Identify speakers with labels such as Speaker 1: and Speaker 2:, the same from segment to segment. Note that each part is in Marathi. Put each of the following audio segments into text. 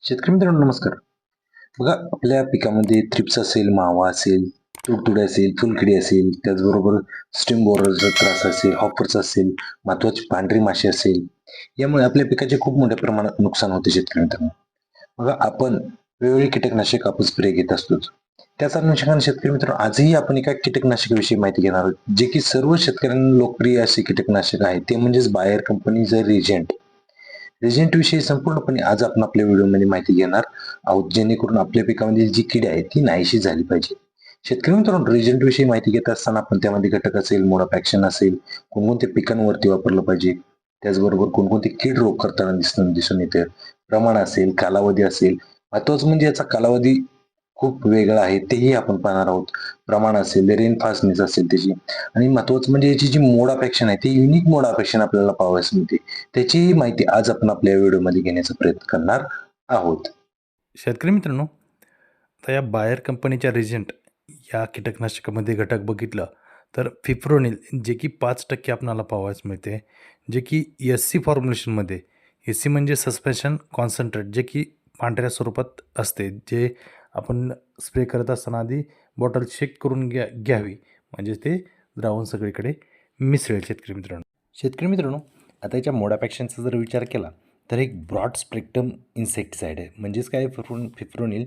Speaker 1: शेतकरी मित्रांनो नमस्कार. बघा आपल्या पिकामध्ये थ्रिप्स असेल, मावा असेल, तुडतुडे असेल, फुलकिडी असेल, त्याचबरोबर स्टेम बोररचा त्रास असेल, हॉपर्स असेल, महत्त्वाची पांढरी माशी असेल, यामुळे आपल्या पिकाचे खूप मोठ्या प्रमाणात नुकसान होते शेतकरी मित्रांनो. बघा आपण वेगवेगळी कीटकनाशक आपण स्प्रे घेत असतोच. त्याच अनुषंगाने शेतकरी मित्रांनो आजही आपण एका कीटकनाशकाविषयी माहिती घेणार आहोत, जे की सर्व शेतकऱ्यांना लोकप्रिय असे कीटकनाशक आहे. ते म्हणजेच बायर कंपनीचं रिजेंट. रिजेंटविषयी संपूर्णपणे आज आपण आपल्या व्हिडिओमध्ये माहिती घेणार आहोत, जेणेकरून आपल्या पिकामध्ये जी कीड आहे ती नाहीशी झाली पाहिजे. शेतकरी मित्रांनो रिजेंटविषयी माहिती घेत असताना आपण त्यामध्ये घटक असेल, मोड ऑफ ॲक्शन असेल, कोणकोणत्या पिकांवरती वापरलं पाहिजे, त्याचबरोबर कोणकोणते कीड रोग करताना दिसून येते, प्रमाण असेल, कालावधी असेल, महत्त्वाचं म्हणजे याचा कालावधी खूप वेगळा आहे तेही आपण पाहणार आहोत. प्रमाण असेल, रेन फास्टनेस असेल त्याची आणि महत्त्वाचं म्हणजे याची जी मोड ऑफ ॲक्शन आहे ती युनिक मोड ऑफ ॲक्शन आपल्याला पाहावयास मिळते. त्याचीही माहिती आज आपण आपल्या व्हिडिओमध्ये घेण्याचा प्रयत्न करणार आहोत.
Speaker 2: शेतकरी मित्रांनो, आता या बायर कंपनीच्या रिजेंट या कीटकनाशकामध्ये घटक बघितलं तर फिप्रोनिल जे की 5% आपणाला पाहावयास मिळते, जे की एस-सी फॉर्म्युलेशनमध्ये. एस-सी म्हणजे सस्पेन्शन कॉन्सन्ट्रेट, जे की पांढऱ्या स्वरूपात असते, जे आपण स्प्रे करत असताना आधी बॉटल चेक करून घ्यावी, म्हणजे ते द्रावण सगळीकडे मिसळेल. शेतकरी मित्रांनो, आता याच्या मोड ऑफ ॲक्शनचा जर विचार केला तर एक ब्रॉड स्पेक्ट्रम इन्सेक्टिसाईड आहे. म्हणजेच काय, फिप्रोनिल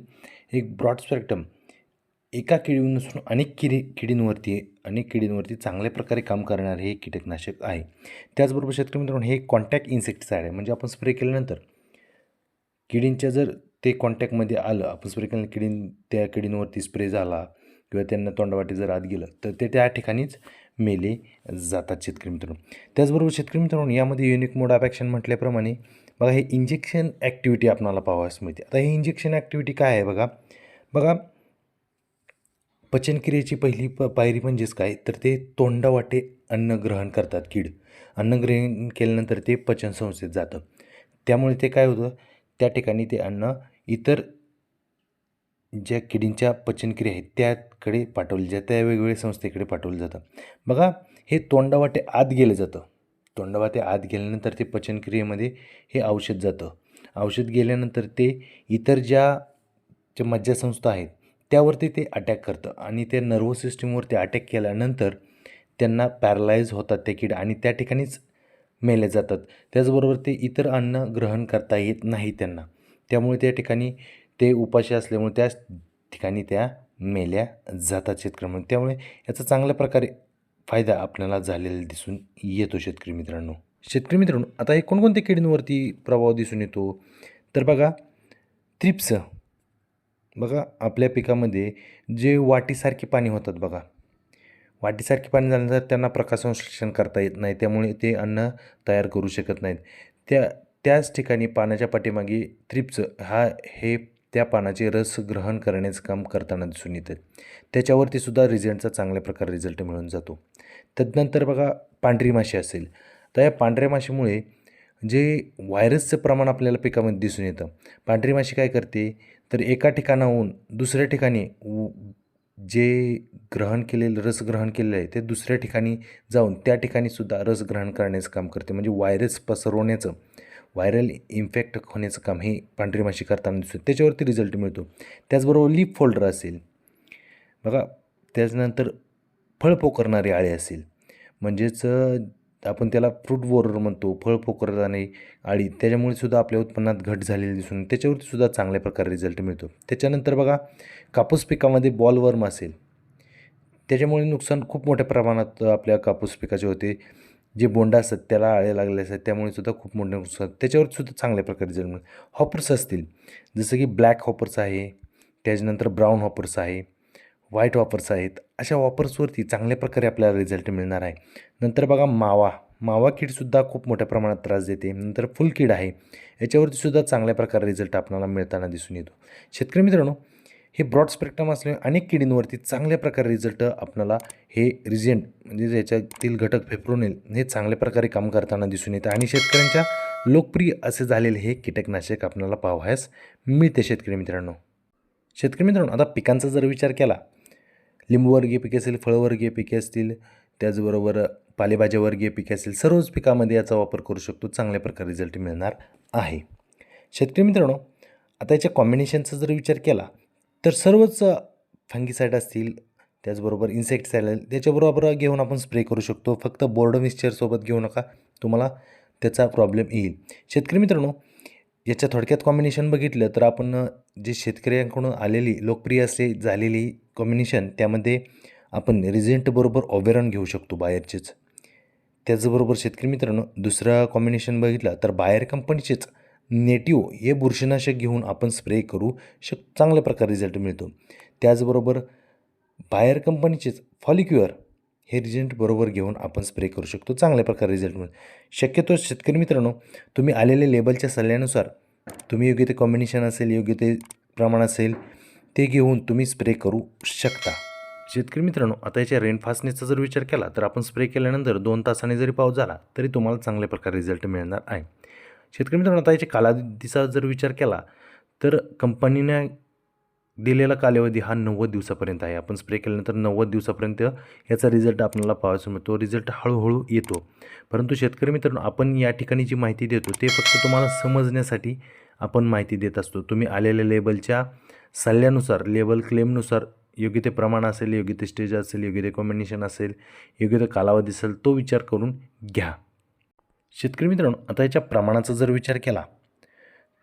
Speaker 2: एक ब्रॉड स्पेक्ट्रम एका किडीवर नसून अनेक किडींवरती चांगल्या प्रकारे काम करणारे हे कीटकनाशक आहे. त्याचबरोबर शेतकरी मित्रांनो, हे कॉन्टॅक्ट इन्सेक्टिसाईड आहे. म्हणजे आपण स्प्रे केल्यानंतर किडींच्या जर ते कॉन्टॅक्टमध्ये आलं, आपण स्प्रे केल्यानंतर त्या किडींवरती स्प्रे झाला किंवा त्यांना तोंडावाटे जर आत गेलं तर ते त्या ठिकाणीच मेले जातात शेतकरी मित्रांनो. त्याचबरोबर शेतकरी मित्रांनो, यामध्ये युनिक मोड ऑफ ॲक्शन म्हटल्याप्रमाणे बघा, हे इंजेक्शन ॲक्टिव्हिटी आपल्याला पाहावयास मिळते. आता हे इंजेक्शन ॲक्टिव्हिटी काय आहे बघा बघा पचनक्रियेची पहिली पायरी म्हणजेच काय, तर ते तोंडावाटे अन्न ग्रहण करतात कीड. अन्न ग्रहण केल्यानंतर ते पचनसंस्थेत जातं. त्यामुळे ते काय होतं, त्या ठिकाणी ते अन्न इतर ज्या किडींच्या पचनक्रिया आहेत त्याकडे पाठवले जातं, त्या वेगवेगळ्या संस्थेकडे पाठवलं जातं. बघा, हे तोंडावाटे आत गेलं जातं. तोंडावाटे आत गेल्यानंतर ते पचनक्रियेमध्ये हे औषध जातं. औषध गेल्यानंतर ते इतर ज्या मज्जासंस्था आहेत त्यावरती ते अटॅक करतं आणि त्या नर्व्हस सिस्टीमवरती अटॅक केल्यानंतर त्यांना पॅरालाइज होतात त्या कीड आणि त्या ठिकाणीच मेले जातात. त्याचबरोबर ते इतर अन्न ग्रहण करता येत नाही त्यांना. त्यामुळे त्या ठिकाणी ते उपाशी असल्यामुळे त्याच ठिकाणी त्या मेल्या जातात शेतकऱ्यांमध्ये. त्यामुळे याचा चांगल्या प्रकारे फायदा आपल्याला झालेला दिसून येतो शेतकरी मित्रांनो, आता हे कोणकोणत्या किडींवरती प्रभाव दिसून येतो, तर बघा थ्रिप्स. बघा, आपल्या पिकामध्ये जे वाटीसारखी पाणी होतात बघा, वाटीसारखी पाणी झाल्यानंतर त्यांना प्रकाशसंश्लेषण करता येत नाही, त्यामुळे ते अन्न तयार करू शकत नाहीत. त्याच ठिकाणी पाण्याच्या पाठीमागे थ्रिप्स हे त्या पानाचे रस ग्रहण करण्याचं काम करताना दिसून येतं. त्याच्यावरती सुद्धा रिझल्टचा चांगल्या प्रकारे रिझल्ट मिळून जातो. तदनंतर बघा पांढरी माशी असेल, तर या पांढऱ्या माशीमुळे जे व्हायरसचं प्रमाण आपल्याला पिकामध्ये दिसून येतं. पांढरी माशी काय करते, तर एका ठिकाणाहून दुसऱ्या ठिकाणी जे रस ग्रहण केलेलं आहे ते दुसऱ्या ठिकाणी जाऊन त्या ठिकाणी सुद्धा रस ग्रहण करण्याचं काम करते. म्हणजे व्हायरस पसरवण्याचं, व्हायरल इन्फेक्ट होण्याचं काम हे पांढरी माशी करताना दिसतं. त्याच्यावरती रिझल्ट मिळतो. त्याचबरोबर लीफ फोल्डर असेल बघा, त्याच्यानंतर फळ पोखरणारी अळी असेल, म्हणजेच आपण त्याला फ्रूट बोरर म्हणतो, फळ पोखरणारी अळी, त्याच्यामुळे सुद्धा आपल्या उत्पन्नात घट झालेली दिसून त्याच्यावरती सुद्धा चांगल्या प्रकारे रिझल्ट मिळतो. त्याच्यानंतर बघा कापूस पिकामध्ये बॉलवर्म असेल, त्याच्यामुळे नुकसान खूप मोठ्या प्रमाणात आपल्या कापूस पिकाचे होते. जे बोंडं असतात त्याला आळे लागले असतात, त्यामुळे सुद्धा खूप मोठे नुकसान, त्याच्यावर सुद्धा चांगल्या प्रकारे रिझल्ट मिळतो. हॉपर्स असतील, जसं की ब्लॅक हॉपर्स आहे, त्याच्यानंतर ब्राऊन हॉपर्स आहे, व्हाईट हॉपर्स आहेत, अशा हॉपर्सवरती चांगल्या प्रकारे आपल्याला रिझल्ट मिळणार आहे. नंतर बघा मावा कीडसुद्धा खूप मोठ्या प्रमाणात त्रास देते. नंतर फुलकीड आहे, याच्यावरती सुद्धा चांगल्या प्रकारे रिझल्ट आपल्याला मिळताना दिसून येतो. शेतकरी मित्रांनो, हे ब्रॉड स्पेक्ट्रम असल्यामुळे अनेक किडींवरती चांगल्या प्रकारे रिझल्ट आपल्याला हे रिजेंट म्हणजे याच्यातील घटक फिप्रोनिल हे चांगल्या प्रकारे काम करताना दिसून येतं आणि शेतकऱ्यांच्या लोकप्रिय असे झालेले हे कीटकनाशक आपल्याला पाहावयास मिळते. शेतकरी मित्रांनो, आता पिकांचा जर विचार केला, लिंबूवर्गीय पिके असेल, फळवर्गीय पिके असतील, त्याचबरोबर पालेभाज्यावर्गीय पिके असेल, सर्वच पिकामध्ये याचा वापर करू शकतो. चांगल्या प्रकारे रिझल्ट मिळणार आहे. शेतकरी मित्रांनो, आता याच्या कॉम्बिनेशनचा जर विचार केला तर सर्वच फंगीसाईड असतील, त्याचबरोबर इन्सेक्टिसाईड त्याच्याबरोबर घेऊन आपण स्प्रे करू शकतो. फक्त बोर्ड मिक्सचरसोबत घेऊ नका, तुम्हाला त्याचा प्रॉब्लेम येईल. शेतकरी मित्रांनो, याच्या थोडक्यात कॉम्बिनेशन बघितलं तर आपण जे शेतकऱ्यांकडून आलेली लोकप्रिय असे झालेली कॉम्बिनेशन, त्यामध्ये आपण रिझेंटबरोबर ओबेरॉन घेऊ शकतो बायरचेच. त्याचबरोबर शेतकरी मित्रांनो, दुसरा कॉम्बिनेशन बघितला तर बायर कंपनीचेच नेटिव्ह हे बुरशीनाशक घेऊन आपण स्प्रे करू चांगल्या प्रकारे रिझल्ट मिळतो. त्याचबरोबर बायर कंपनीचेच फॉलिक्युअर हे रिझल्ट बरोबर घेऊन आपण स्प्रे करू शकतो, चांगल्या प्रकारे रिझल्ट मिळतो. शक्यतो शेतकरी मित्रांनो, तुम्ही आलेल्या लेबलच्या सल्ल्यानुसार तुम्ही योग्य ते कॉम्बिनेशन असेल, योग्य ते प्रमाण असेल ते घेऊन तुम्ही स्प्रे करू शकता. शेतकरी मित्रांनो, आता याच्या रेनफास्टनेसचा जर विचार केला तर आपण स्प्रे केल्यानंतर 2 तासाने जरी पाऊस झाला तरी तुम्हाला चांगल्या प्रकारे रिझल्ट मिळणार आहे. शेतकरी मित्रांनो, आता याच्या कालावधीचा जर विचार केला तर कंपनीने दिलेला कालावधी हा 90 दिवसापर्यंत आहे. आपण स्प्रे केल्यानंतर 90 दिवसापर्यंत याचा रिझल्ट आपल्याला पाहायला मिळतो. रिझल्ट हळूहळू येतो. परंतु शेतकरी मित्रांनो, आपण या ठिकाणी जी माहिती देतो ते फक्त तुम्हाला समजण्यासाठी आपण माहिती देत असतो. तुम्ही आलेल्या लेबलच्या सल्ल्यानुसार, लेबल क्लेमनुसार योग्य ते प्रमाण असेल, योग्य ते स्टेज असेल, योग्य ते कॉम्बिनेशन असेल, योग्य ते कालावधी असेल, तो विचार करून घ्या. शेतकरी मित्रांनो, आता याच्या प्रमाणाचा जर विचार केला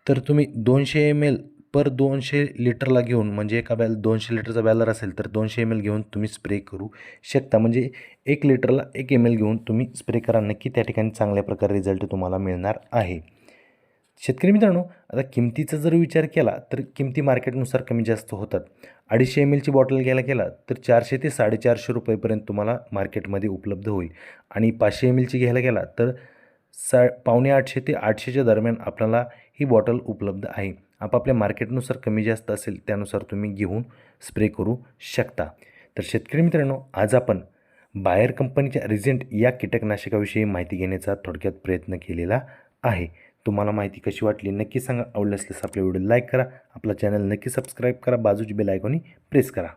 Speaker 2: तर तुम्ही 200 ml पर 200 लिटरला घेऊन, म्हणजे एका 200 लिटरचा बॅलर असेल तर 200 ml घेऊन तुम्ही स्प्रे करू शकता. म्हणजे 1 लिटरला 1 ml घेऊन तुम्ही स्प्रे करा. नक्की त्या ठिकाणी चांगल्या प्रकारे रिझल्ट तुम्हाला मिळणार आहे. शेतकरी मित्रांनो, आता किमतीचा जर विचार केला तर किमती मार्केटनुसार कमी जास्त होतात. 250 ml बॉटल घ्यायला गेला तर 400 ते 450 रुपयेपर्यंत तुम्हाला मार्केटमध्ये उपलब्ध होईल. आणि 500 ml घ्यायला गेला तर 750 ते 800च्या दरम्यान आपल्याला ही बॉटल उपलब्ध आहे. आपापल्या मार्केटनुसार कमी जास्त असेल त्यानुसार तुम्ही घेऊन स्प्रे करू शकता. तर शेतकरी मित्रांनो, आज आपण बायर कंपनीच्या रिझेंट या कीटकनाशकाविषयी माहिती घेण्याचा थोडक्यात प्रयत्न केलेला आहे. तुम्हाला माहिती कशी वाटली नक्की सांगा. आवडल्यास आपल्या व्हिडिओ लाईक करा, आपला चॅनल नक्की सबस्क्राईब करा, बाजूची बेल आयकॉन प्रेस करा.